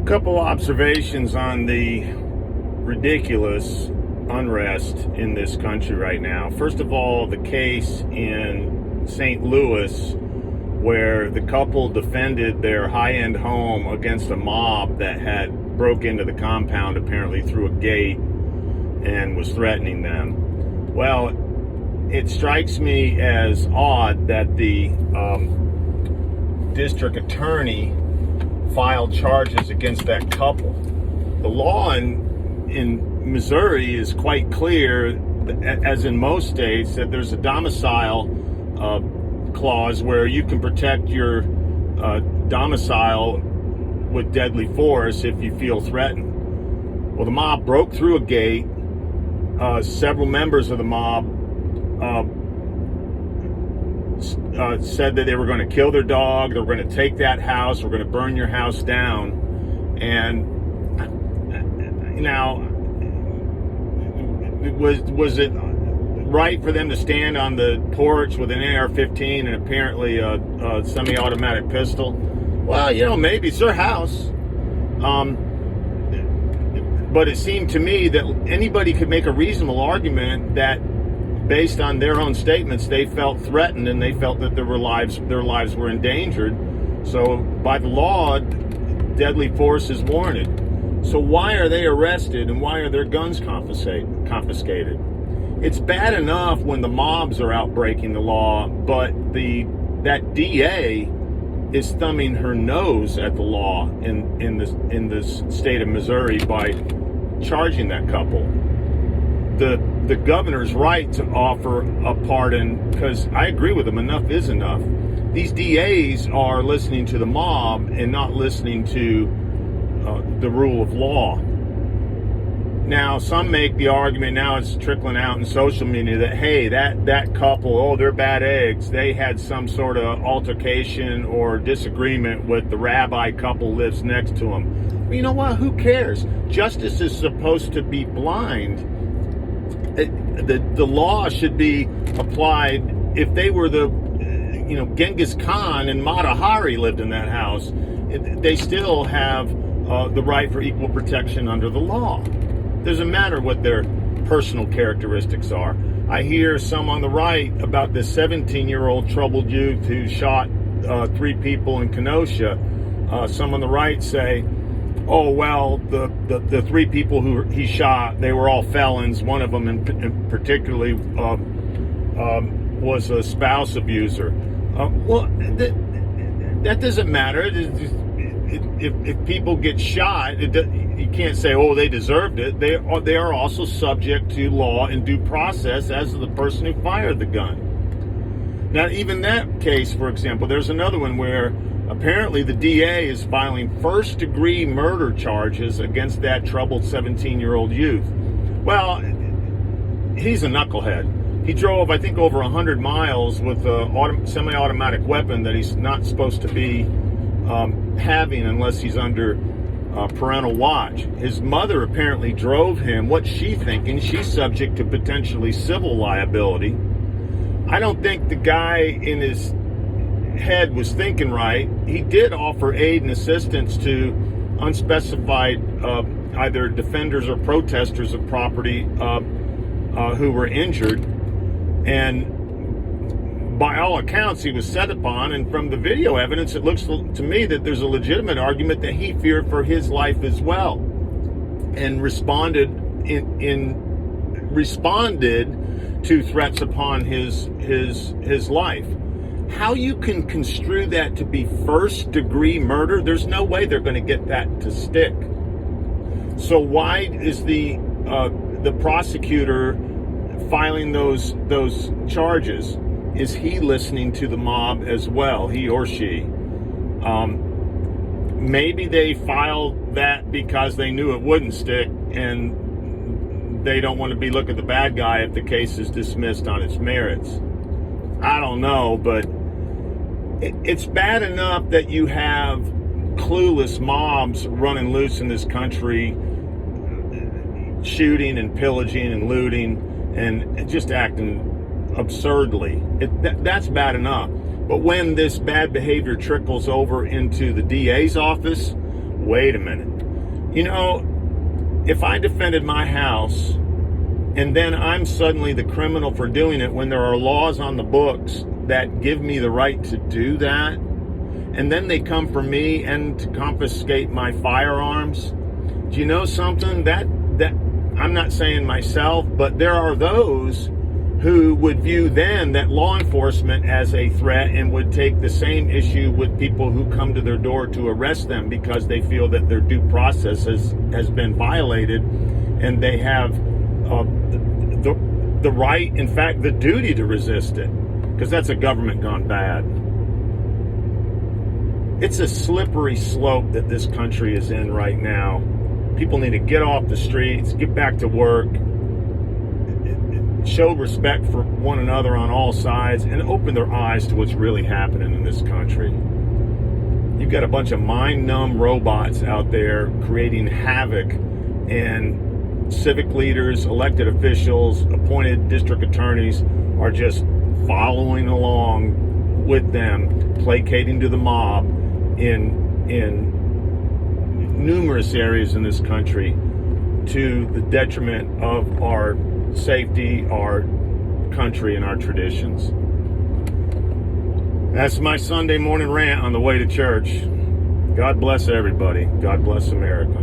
Couple observations on the ridiculous unrest in this country right now. First of all, the case in St. Louis where the couple defended their high-end home against a mob that had broke into the compound apparently through a gate and was threatening them. Well, it strikes me as odd that the district attorney filed charges against that couple. The law in Missouri is quite clear, as in most states, that there's a domicile clause where you can protect your domicile with deadly force if you feel threatened. Well, the mob broke through a gate. Several members of the mob said that they were going to kill their dog, they were going to take that house, we're going to burn your house down. And now, was it right for them to stand on the porch with an AR-15 and apparently a semi-automatic pistol? Well, maybe it's their house. But it seemed to me that anybody could make a reasonable argument that based on their own statements, they felt threatened and they felt that their lives were endangered. So by the law, deadly force is warranted. So why are they arrested and why are their guns confiscated? It's bad enough when the mobs are out breaking the law, but that DA is thumbing her nose at the law in the state of Missouri by charging that couple. The governor's right to offer a pardon, because I agree with him, enough is enough. These DAs are listening to the mob and not listening to the rule of law. Now, some make the argument, now it's trickling out in social media, that, hey, that couple, they're bad eggs. They had some sort of altercation or disagreement with the rabbi couple lives next to them. Well, you know what? Who cares? Justice is supposed to be blind. The law should be applied. If they were Genghis Khan and Mata Hari lived in that house, they still have the right for equal protection under the law. Doesn't matter what their personal characteristics are. I hear some on the right about this 17-year-old troubled youth who shot 3 people in Kenosha. Some on the right say, oh, well, the 3 people who he shot, they were all felons. One of them in particularly was a spouse abuser. Well, that doesn't matter. If people get shot, you can't say, oh, they deserved it. They are also subject to law and due process as the person who fired the gun. Now, even that case, for example, there's another one where apparently the DA is filing first-degree murder charges against that troubled 17-year-old youth. Well, he's a knucklehead. He drove, I think, over 100 miles with a semi-automatic weapon that he's not supposed to be having unless he's under parental watch. His mother apparently drove him. What's she thinking? She's subject to potentially civil liability. I don't think the guy in his head was thinking right. He did offer aid and assistance to unspecified either defenders or protesters of property who were injured, and by all accounts he was set upon, and from the video evidence it looks to me that there's a legitimate argument that he feared for his life as well and responded to threats upon his life. How you can construe that to be first-degree murder, there's no way they're going to get that to stick. So why is the prosecutor filing those charges? Is he listening to the mob as well, he or she? Maybe they filed that because they knew it wouldn't stick and they don't want to be look at the bad guy if the case is dismissed on its merits. I don't know, but it's bad enough that you have clueless mobs running loose in this country, shooting and pillaging and looting and just acting absurdly. That's bad enough. But when this bad behavior trickles over into the DA's office, wait a minute. If I defended my house and then I'm suddenly the criminal for doing it when there are laws on the books that give me the right to do that, and then they come for me and to confiscate my firearms, do you know something? That I'm not saying myself, but there are those who would view then that law enforcement as a threat and would take the same issue with people who come to their door to arrest them because they feel that their due process has been violated, and they have the right, in fact, the duty to resist it, because that's a government gone bad. It's a slippery slope that this country is in right now. People need to get off the streets, get back to work, show respect for one another on all sides, and open their eyes to what's really happening in this country. You've got a bunch of mind-numb robots out there creating havoc, and civic leaders, elected officials, appointed district attorneys are just following along with them, placating to the mob in numerous areas in this country, to the detriment of our safety, our country, and our traditions. That's my Sunday morning rant on the way to church. God bless everybody. God bless America.